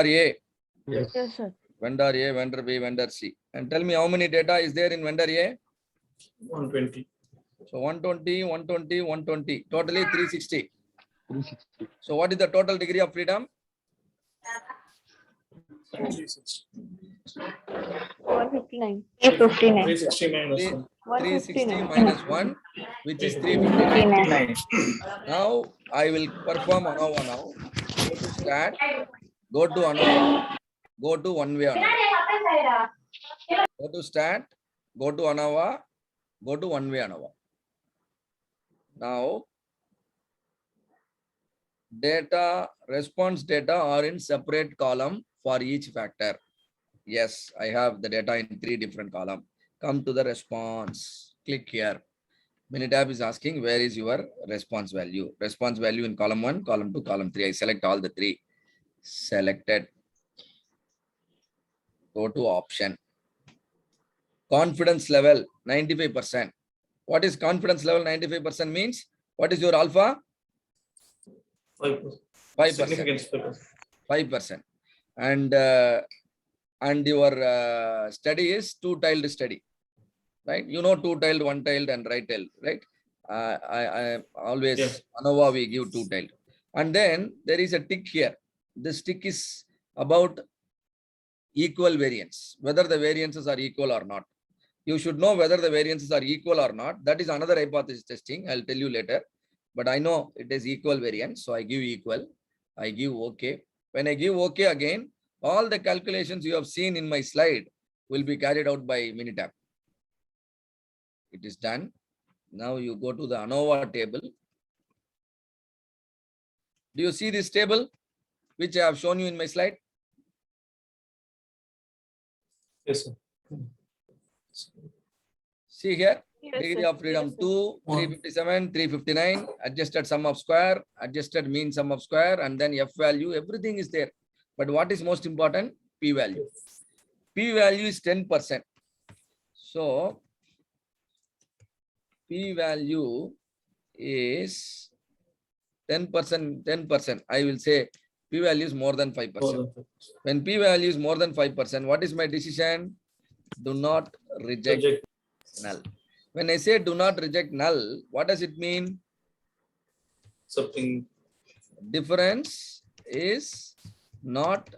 A, Yes. Yes, sir. vendor A, vendor B, vendor C. And tell me how many data is there in vendor A? 120. So 120, 120, 120, totally 360. 360. So what is the total degree of freedom? 360. 159. 359. 360 minus Three- 1. 360 159. minus 1, which is 359. 59. Now I will perform ANOVA now. Go to start, go to ANOVA, go to one-way ANOVA. Go to start, go to ANOVA, go to one-way ANOVA. Now, data, response data are in separate column for each factor. Yes, I have the data in 3 different columns. Come to the response. Click here. Minitab is asking where is your response value. Response value in column 1, column 2, column 3. I select all the 3. Selected. Go to option. Confidence level 95%. What is confidence level 95% means? What is your alpha? 5%. 5%. Significance 5%. 5%. And your study is two-tiled study, right? You know two-tiled, one-tiled, and right-tiled, right? I always Yes. ANOVA we give two-tiled, and then there is a tick here. This tick is about equal variance, whether the variances are equal or not. You should know whether the variances are equal or not. That is another hypothesis testing. I'll tell you later, but I know it is equal variance, so I give equal. I give OK. When I give OK again, all the calculations you have seen in my slide will be carried out by Minitab. It is done. Now you go to the ANOVA table. Do you see this table, which I have shown you in my slide? Yes, sir. See here, Yes, degree sir. of freedom Yes, sir. 2, 357, 359, adjusted sum of square, adjusted mean sum of square, and then F value, everything is there. But what is most important? P value. P value is 10%. So, P value is 10%, 10%. I will say P value is more than 5%. More than 5%. When P value is more than 5%, what is my decision? Do not reject Reject. null. When I say do not reject null, what does it mean? Something Difference is not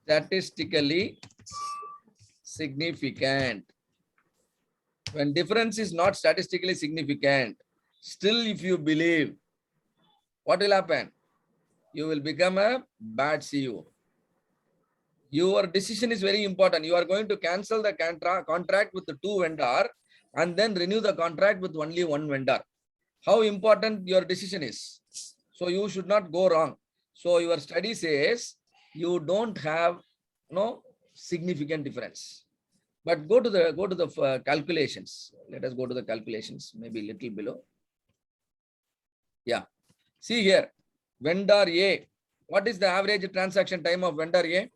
statistically significant. When difference is not statistically significant, still if you believe, what will happen? You will become a bad CEO. Your decision is very important. You are going to cancel the contract with the 2 vendor and then renew the contract with only 1 vendor. How important your decision is. So you should not go wrong. So your study says you don't have no significant difference. But go to the calculations. Let us go to the calculations, maybe a little below. Yeah. See here, vendor A. What is the average transaction time of vendor A?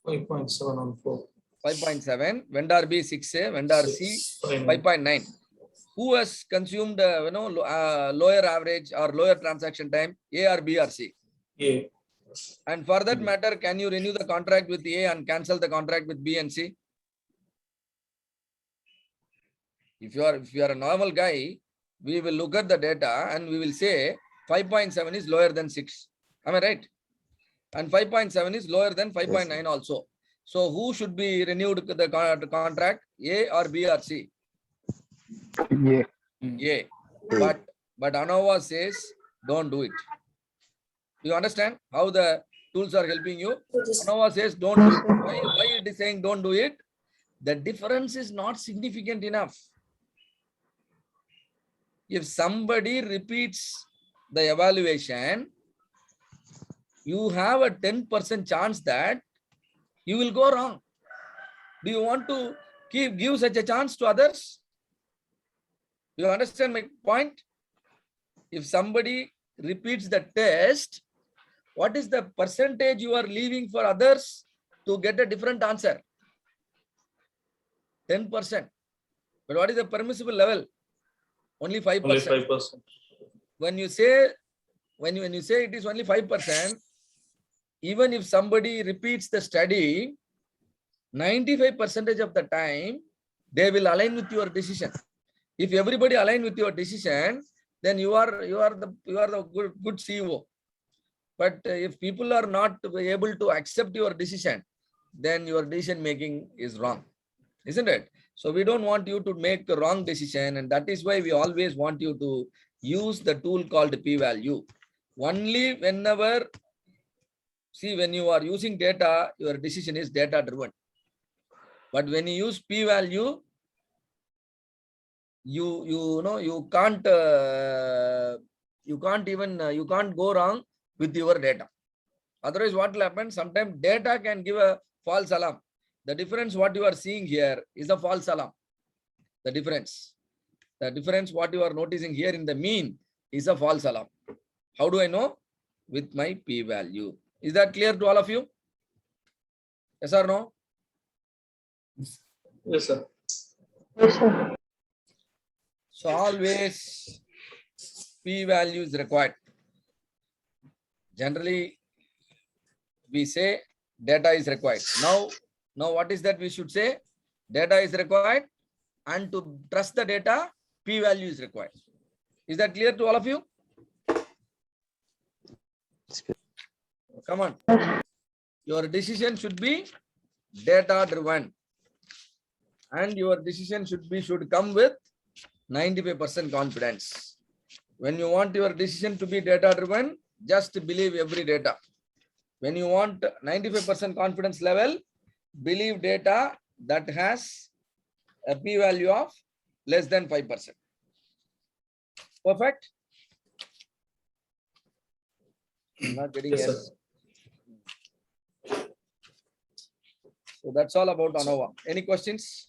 5.7 on 4. 5.7. Vendor B 6A. Vendor C 5.9. Who has consumed lower average or lower transaction time? A or B or C? A. And for that matter, can you renew the contract with A and cancel the contract with B and C? If you are a normal guy, we will look at the data and we will say 5.7 is lower than 6. Am I right? And 5.7 is lower than 5.9 also. So who should be renewed the contract? A or B or C? Yeah. A. But ANOVA says don't do it. Do you understand how the tools are helping you? ANOVA says don't do it. Why it is saying don't do it? The difference is not significant enough. If somebody repeats the evaluation, you have a 10% chance that you will go wrong. Do you want to give such a chance to others? Do you understand my point? If somebody repeats the test, what is the percentage you are leaving for others to get a different answer? 10%. But what is the permissible level? Only 5%. Only 5%. When you say it is only 5%, even if somebody repeats the study, 95% of the time, they will align with your decision. If everybody align with your decision, then you are the good CEO. But if people are not able to accept your decision, then your decision making is wrong, isn't it? So we don't want you to make a wrong decision, and that is why we always want you to use the tool called p-value. Only whenever, see, when you are using data, your decision is data driven. But when you use p-value, you can't go wrong with your data. Otherwise, what will happen? Sometimes data can give a false alarm. The difference what you are seeing here is a false alarm. The difference what you are noticing here in the mean is a false alarm. How do I know? With my p-value. Is that clear to all of you? Yes or no? Yes, sir. Yes, sir. So always p-value is required. Generally, we say data is required. Now what is that we should say? Data is required, and to trust the data, p-value is required. Is that clear to all of you? Come on. Your decision should be data driven, and your decision should come with 95% confidence. When you want your decision to be data driven, just believe every data. When you want 95% confidence level, believe data that has a p-value of less than 5%. Perfect? I'm not getting Yes, yes. sir. So that's all about ANOVA. Any questions?